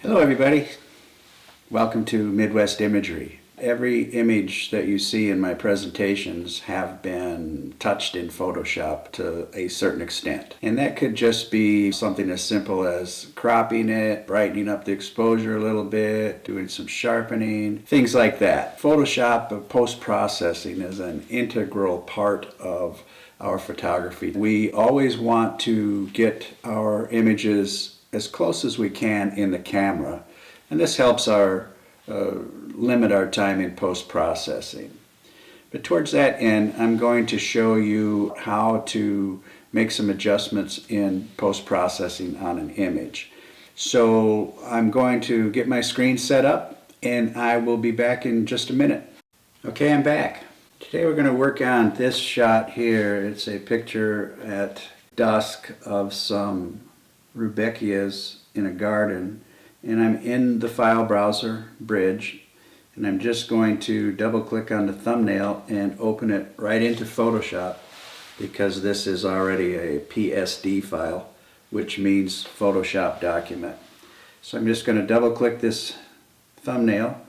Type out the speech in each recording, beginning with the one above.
Hello everybody, welcome to Midwest Imagery. Every image that you see in my presentations have been touched in Photoshop to a certain extent. And that could just be something as simple as cropping it, brightening up the exposure a little bit, doing some sharpening, things like that. Photoshop post-processing is an integral part of our photography. We always want to get our images as close as we can in the camera, and this helps limit our time in post-processing. But towards that end, I'm going to show you how to make some adjustments in post-processing on an image. So I'm going to get my screen set up and I will be back in just a minute. Okay, I'm back. Today we're going to work on this shot here. It's a picture at dusk of some rudbeckias in a garden, and I'm in the file browser bridge, and I'm just going to double click on the thumbnail and open it right into Photoshop because this is already a PSD file, which means Photoshop document. So I'm just going to double click this thumbnail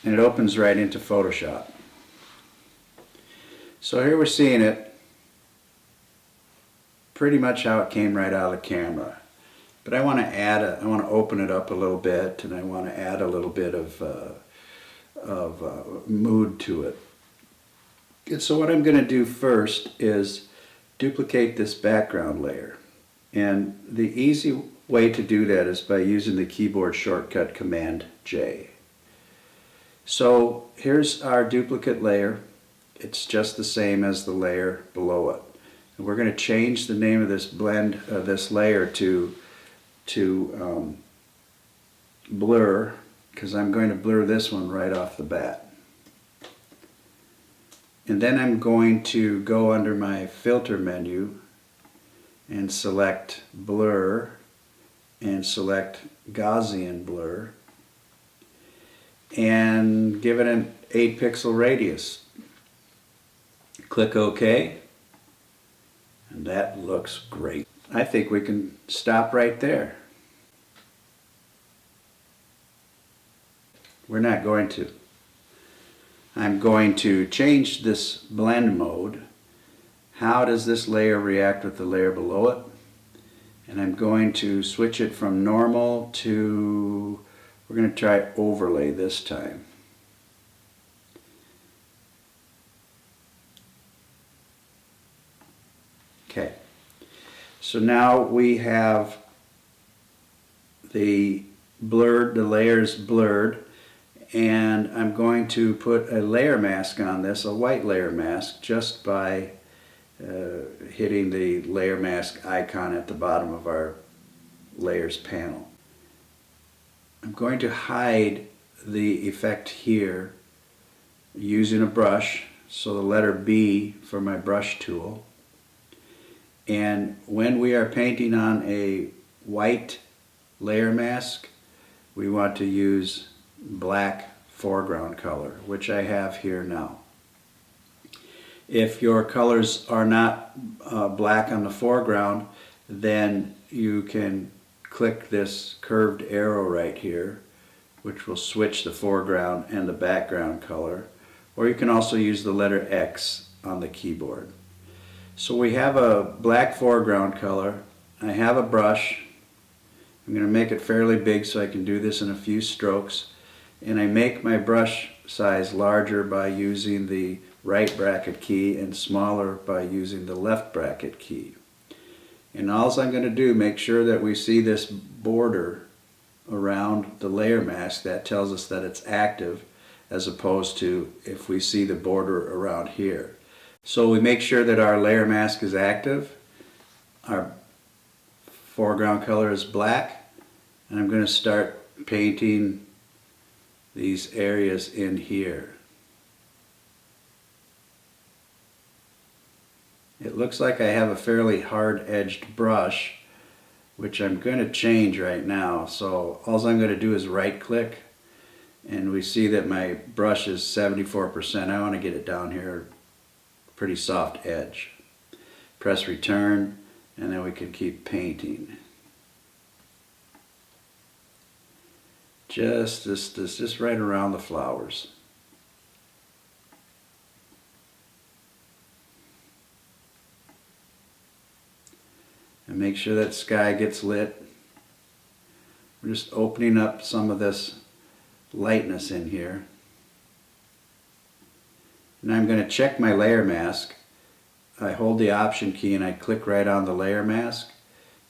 and it opens right into Photoshop. So here we're seeing it pretty much how it came right out of the camera. But I want to open it up a little bit, and I want to add a little bit of mood to it. And so what I'm going to do first is duplicate this background layer. And the easy way to do that is by using the keyboard shortcut Command J. So here's our duplicate layer. It's just the same as the layer below it. And we're going to change the name of this this layer to blur, because I'm going to blur this one right off the bat. And then I'm going to go under my filter menu and select blur and select Gaussian blur and give it an 8 pixel radius. Click OK, and that looks great. I think we can stop right there. We're not going to. I'm going to change this blend mode. How does this layer react with the layer below it? And I'm going to switch it from normal to, we're going to try overlay this time. Okay. So now we have the layers blurred, and I'm going to put a layer mask on this, a white layer mask, just by hitting the layer mask icon at the bottom of our layers panel. I'm going to hide the effect here using a brush, so the letter B for my brush tool. And when we are painting on a white layer mask, we want to use black foreground color, which I have here now. If your colors are not black on the foreground, then you can click this curved arrow right here, which will switch the foreground and the background color. Or you can also use the letter X on the keyboard. So we have a black foreground color. I have a brush. I'm going to make it fairly big so I can do this in a few strokes. And I make my brush size larger by using the right bracket key and smaller by using the left bracket key. And all I'm going to do, make sure that we see this border around the layer mask. That tells us that it's active, as opposed to if we see the border around here. So we make sure that our layer mask is active, our foreground color is black, and I'm going to start painting these areas in here. It looks like I have a fairly hard-edged brush, which I'm going to change right now. So all I'm going to do is right-click, and we see that my brush is 74%. I want to get it down here, pretty soft edge. Press return, and then we can keep painting. just right around the flowers. And make sure that sky gets lit. We're just opening up some of this lightness in here. And I'm going to check my layer mask. I hold the Option key and I click right on the layer mask,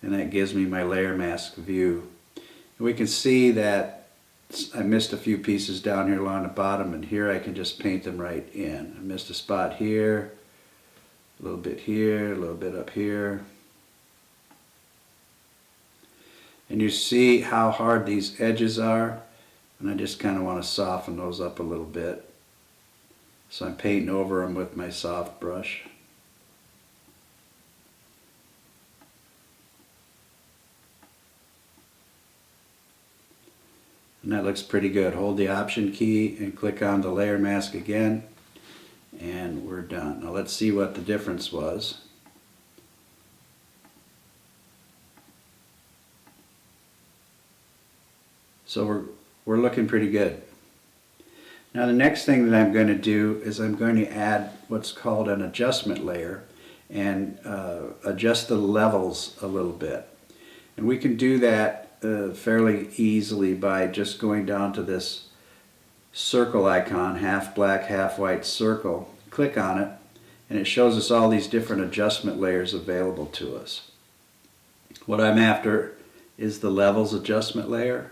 and that gives me my layer mask view. And we can see that I missed a few pieces down here along the bottom, and here I can just paint them right in. I missed a spot here, a little bit here, a little bit up here. And you see how hard these edges are, and I just kind of want to soften those up a little bit. So I'm painting over them with my soft brush. And that looks pretty good. Hold the Option key and click on the layer mask again, and we're done. Now let's see what the difference was. So we're looking pretty good. Now the next thing that I'm going to do is I'm going to add what's called an adjustment layer and adjust the levels a little bit. And we can do that fairly easily by just going down to this circle icon, half black, half white circle. Click on it, and it shows us all these different adjustment layers available to us. What I'm after is the levels adjustment layer.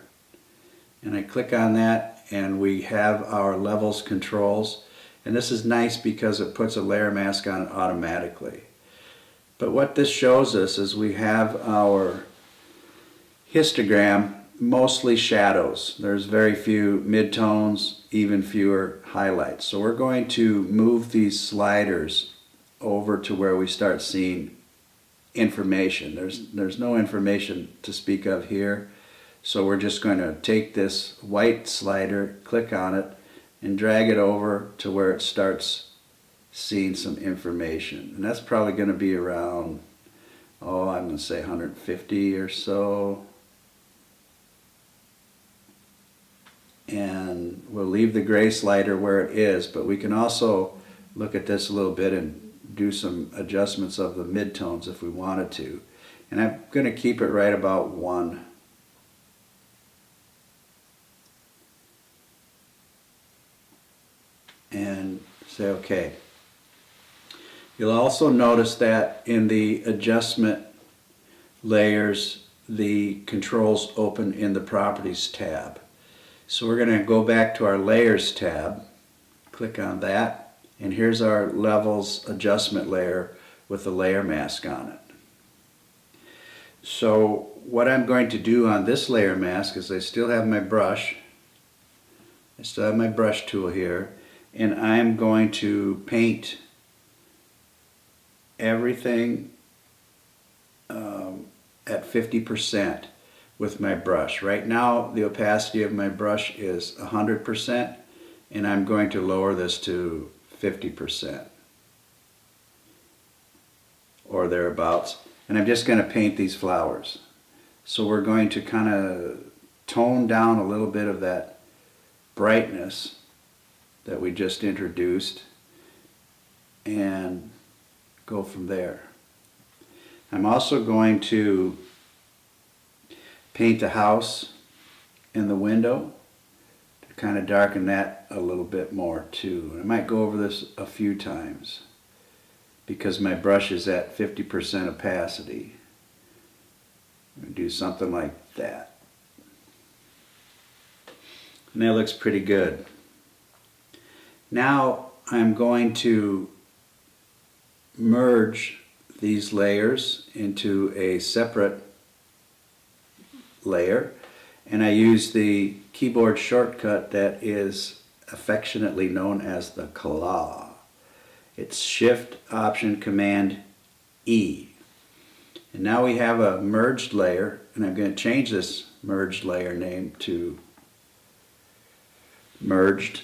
And I click on that, and we have our levels controls. And this is nice because it puts a layer mask on it automatically. But what this shows us is we have our histogram, mostly shadows. There's very few midtones, even fewer highlights. So we're going to move these sliders over to where we start seeing information. There's no information to speak of here. So we're just going to take this white slider, click on it, and drag it over to where it starts seeing some information. And that's probably going to be around, I'm going to say 150 or so. And we'll leave the gray slider where it is, but we can also look at this a little bit and do some adjustments of the midtones if we wanted to. And I'm going to keep it right about 1. And say OK. You'll also notice that in the adjustment layers, the controls open in the Properties tab. So we're going to go back to our Layers tab, click on that, and here's our Levels adjustment layer with the layer mask on it. So what I'm going to do on this layer mask is I still have my brush. I still have my brush tool here, and I'm going to paint everything at 50% with my brush. Right now the opacity of my brush is 100%, and I'm going to lower this to 50% or thereabouts, and I'm just going to paint these flowers. So we're going to kind of tone down a little bit of that brightness that we just introduced and go from there. I'm also going to paint the house and the window to kind of darken that a little bit more too. And I might go over this a few times because my brush is at 50% opacity. I'm going to do something like that. And that looks pretty good. Now I'm going to merge these layers into a separate layer, and I use the keyboard shortcut that is affectionately known as the claw. It's Shift Option Command E. And now we have a merged layer, and I'm going to change this merged layer name to Merged,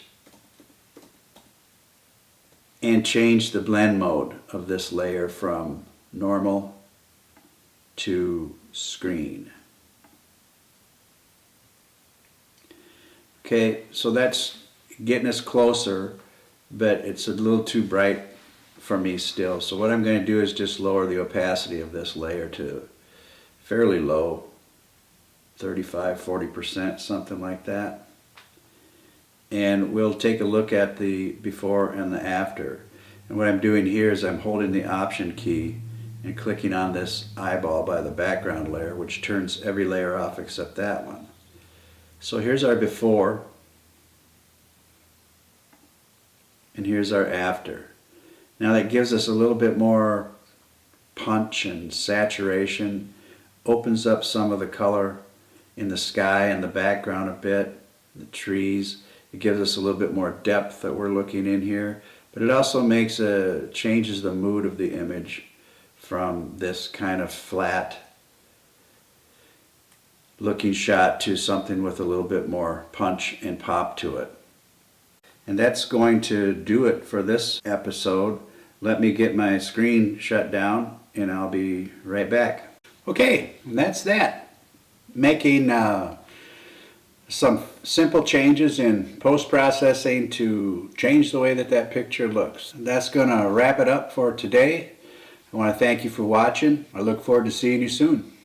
and change the blend mode of this layer from normal to screen. Okay, so that's getting us closer, but it's a little too bright for me still. So what I'm going to do is just lower the opacity of this layer to fairly low, 35–40%, something like that. And we'll take a look at the before and the after. And what I'm doing here is I'm holding the Option key and clicking on this eyeball by the background layer, which turns every layer off except that one. So here's our before, and here's our after. Now that gives us a little bit more punch and saturation, opens up some of the color in the sky and the background a bit, the trees. It gives us a little bit more depth that we're looking in here, but it also changes the mood of the image from this kind of flat looking shot to something with a little bit more punch and pop to it. And that's going to do it for this episode. Let me get my screen shut down and I'll be right back. Okay, and that's that. Making some simple changes in post-processing to change the way that that picture looks. That's going to wrap it up for today. I want to thank you for watching. I look forward to seeing you soon.